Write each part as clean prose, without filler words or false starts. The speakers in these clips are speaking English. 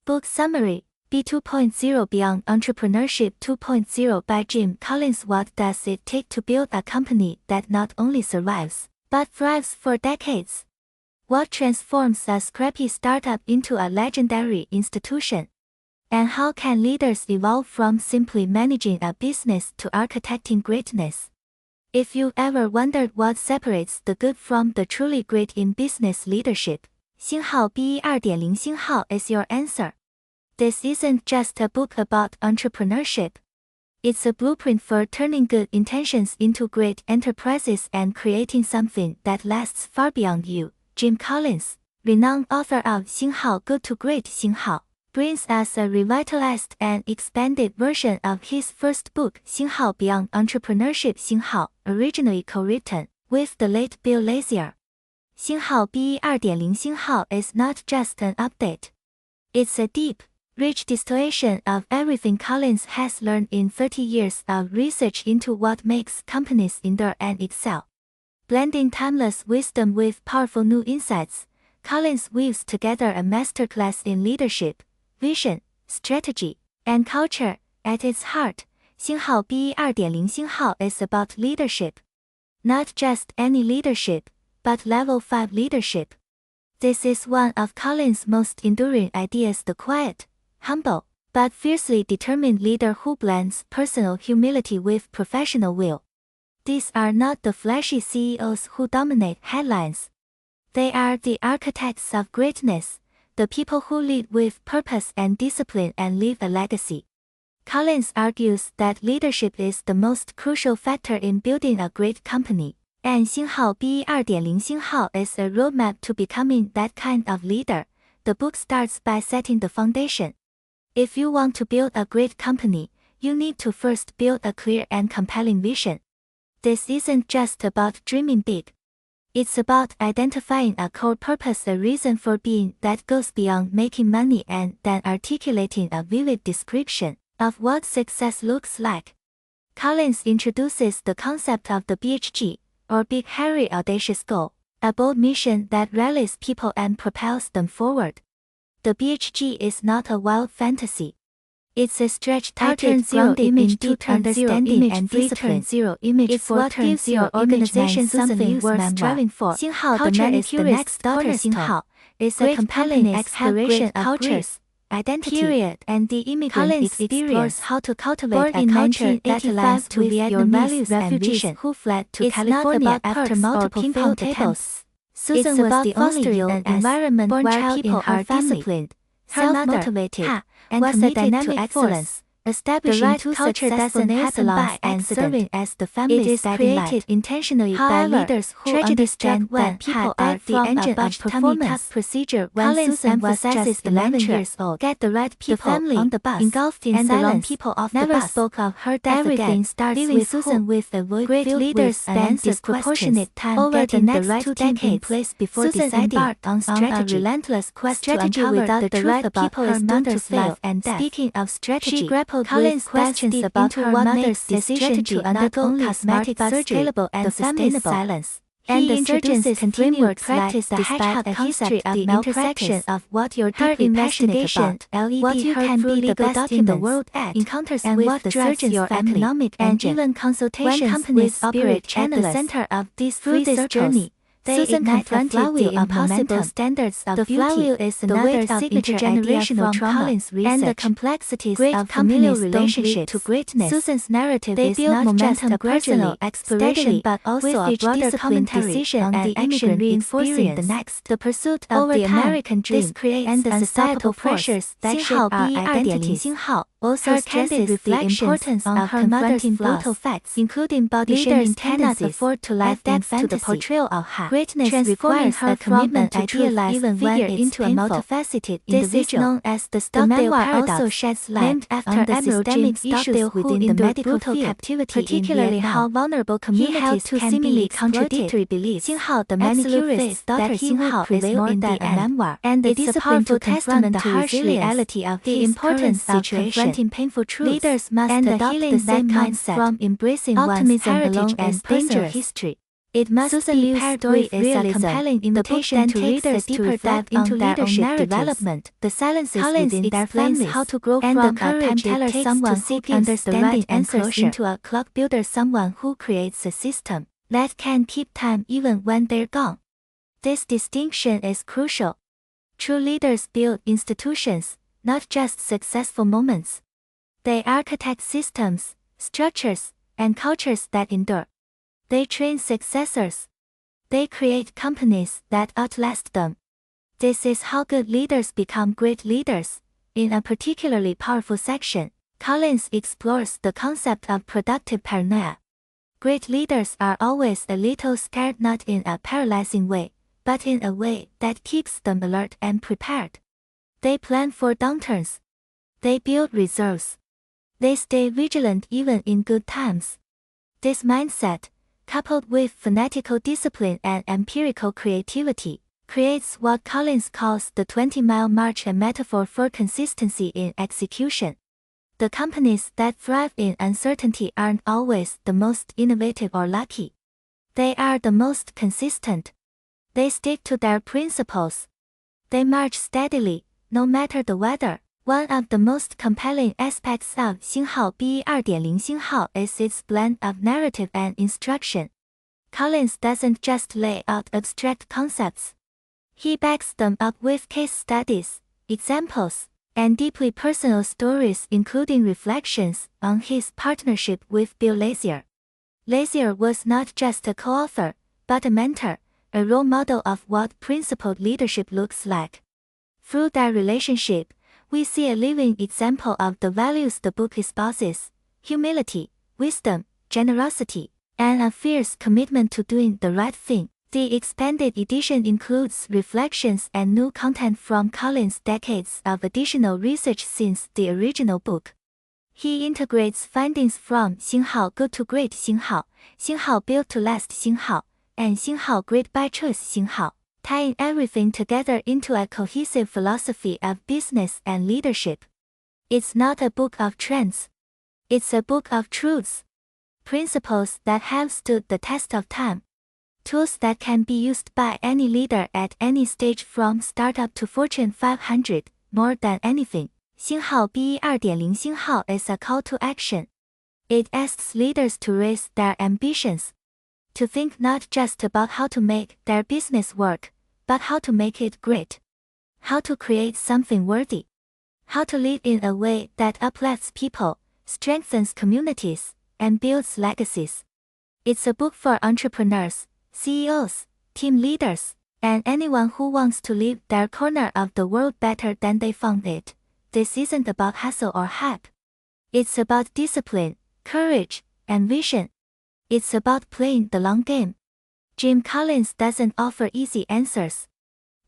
Book Summary, B2.0 Beyond Entrepreneurship 2.0 by Jim Collins. What does it take to build a company that not only survives, but thrives for decades? What transforms a scrappy startup into a legendary institution? And how can leaders evolve from simply managing a business to architecting greatness? If you've ever wondered what separates the good from the truly great in business leadership, 星号 BE 2.0 星号 is your answer. This isn't just a book about entrepreneurship. It's a blueprint for turning good intentions into great enterprises and creating something that lasts far beyond you. Jim Collins, renowned author of 星号 Good to Great 星号, brings us a revitalized and expanded version of his first book, 星号 Beyond Entrepreneurship 星号, originally co-written with the late Bill Lazier. 星号 BE 2.0 星号 is not just an update. It's a deep, rich distillation of everything Collins has learned in 30 years of research into what makes companies endure and excel. Blending timeless wisdom with powerful new insights, Collins weaves together a masterclass in leadership, vision, strategy, and culture. At its heart, 星号 BE 2.0 星号 is about leadership. Not just any leadership, but level 5 leadership. This is one of Collins' most enduring ideas, the quiet, humble, but fiercely determined leader who blends personal humility with professional will. These are not the flashy CEOs who dominate headlines. They are the architects of greatness, the people who lead with purpose and discipline and leave a legacy. Collins argues that leadership is the most crucial factor in building a great company, and 星号 BE 2.0 星号 is a roadmap to becoming that kind of leader. The book starts by setting the foundation. If you want to build a great company, you need to first build a clear and compelling vision. This isn't just about dreaming big. It's about identifying a core purpose, a reason for being that goes beyond making money, and then articulating a vivid description of what success looks like. Collins introduces the concept of the BHG, or Big Hairy Audacious Goal, a bold mission that rallies people and propels them forward. The BHG is not a wild fantasy. It's a stretch target grounded in deep understanding and discipline. It's what gives your organization something worth striving for. 星号 the manicurist's daughter 星号 is a compelling exploration of cultures, identity, and the immigrant experience. How to cultivate a culture that aligns to your values and vision. Who fled to California after multiple failed attempts. Susan was the only an environment where people are disciplined, self-motivated, and committed to excellence. Establishing two culture doesn't happen by and serving as the family's guiding light. It is created intentionally by leaders who understand when people are the engine of performance. Procedure when Susan was just 11 years old. Get the right people on the bus, engulfed in silence, the wrong people off the bus. Never spoke of her death again. Everything starts with Susan with a void. Great leaders spend disproportionate time over the next right 2 decades place before Susan embarked on strategy, a relentless quest to uncover the right about her mother's life and death. Speaking of strategy, she grappled Collins questions about her mother's decision to undergo cosmetic surgery, the family's silence, and the surgeon's continued practice. The Hedgehog Concept, the intersection of what you're deeply passionate about, what you can be the best in the world at, encounters and with the surgeon's your economic and even consultations with operate at the center of this journey. Susan confronted the impossible standards of beauty. The Flywheel is another signature intergenerational trauma and the complexities of familial relationships to greatness. Susan's narrative is not just a personal exploration but also a broader commentary on the action reinforcing the next. The pursuit of the American dream and the societal pressures that shape our identity. Also stresses the importance of her mother's brutal facts, including body-shaming tendencies, afford to live depth to the portrayal of her. Greatness requires a commitment to idealize even figure into a multifaceted individual. This is known as the Stockdale paradox. Also sheds light on the systemic issues within the medical field, particularly how vulnerable communities can be contradictory beliefs. 星号 the manicurist's daughter 星号 is more than a memoir, and the discipline to confront the harsh reality of the importance of confronting painful truths. Leaders must adopt the same mindset from embracing one's heritage and personal history. It must be paired with realism, a compelling invitation to readers to reflect into leadership development, the silences within their families, how to grow and from the courage it takes someone who gives the right answers into a clock builder, someone who creates a system that can keep time even when they're gone. This distinction is crucial. True leaders build institutions, not just successful moments. They architect systems, structures, and cultures that endure. They train successors. They create companies that outlast them. This is how good leaders become great leaders. In a particularly powerful section, Collins explores the concept of productive paranoia. Great leaders are always a little scared, not in a paralyzing way, but in a way that keeps them alert and prepared. They plan for downturns. They build reserves. They stay vigilant even in good times. This mindset, coupled with fanatical discipline and empirical creativity, creates what Collins calls the 20-mile march, a metaphor for consistency in execution. The companies that thrive in uncertainty aren't always the most innovative or lucky. They are the most consistent. They stick to their principles. They march steadily, no matter the weather. One of the most compelling aspects of 星号 BE 2.0 星号 is its blend of narrative and instruction. Collins doesn't just lay out abstract concepts. He backs them up with case studies, examples, and deeply personal stories, including reflections on his partnership with Bill Lazier. Lazier was not just a co-author, but a mentor, a role model of what principled leadership looks like. Through their relationship, we see a living example of the values the book espouses: humility, wisdom, generosity, and a fierce commitment to doing the right thing. The expanded edition includes reflections and new content from Collins' decades of additional research since the original book. He integrates findings from 星号 Good to Great 星号, 星号 Built to Last 星号, and 星号 Great by Choice 星号, tying everything together into a cohesive philosophy of business and leadership. It's not a book of trends. It's a book of truths. Principles that have stood the test of time. Tools that can be used by any leader at any stage from startup to Fortune 500. More than anything, 星号 BE 2.0 星号 is a call to action. It asks leaders to raise their ambitions. To think not just about how to make their business work, but how to make it great. How to create something worthy. How to lead in a way that uplifts people, strengthens communities, and builds legacies. It's a book for entrepreneurs, CEOs, team leaders, and anyone who wants to leave their corner of the world better than they found it. This isn't about hustle or hype. It's about discipline, courage, and vision. It's about playing the long game. Jim Collins doesn't offer easy answers.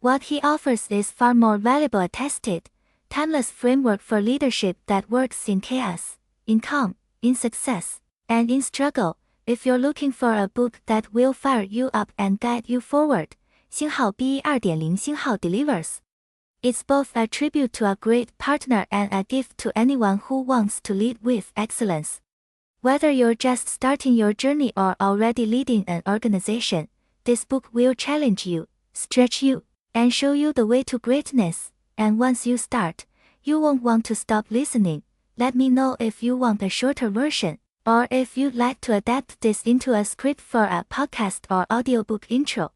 What he offers is far more valuable: a tested, timeless framework for leadership that works in chaos, in calm, in success, and in struggle. If you're looking for a book that will fire you up and guide you forward, 星号 BE 2.0 星号 delivers. It's both a tribute to a great partner and a gift to anyone who wants to lead with excellence. Whether you're just starting your journey or already leading an organization, this book will challenge you, stretch you, and show you the way to greatness. And once you start, you won't want to stop listening. Let me know if you want a shorter version, or if you'd like to adapt this into a script for a podcast or audiobook intro.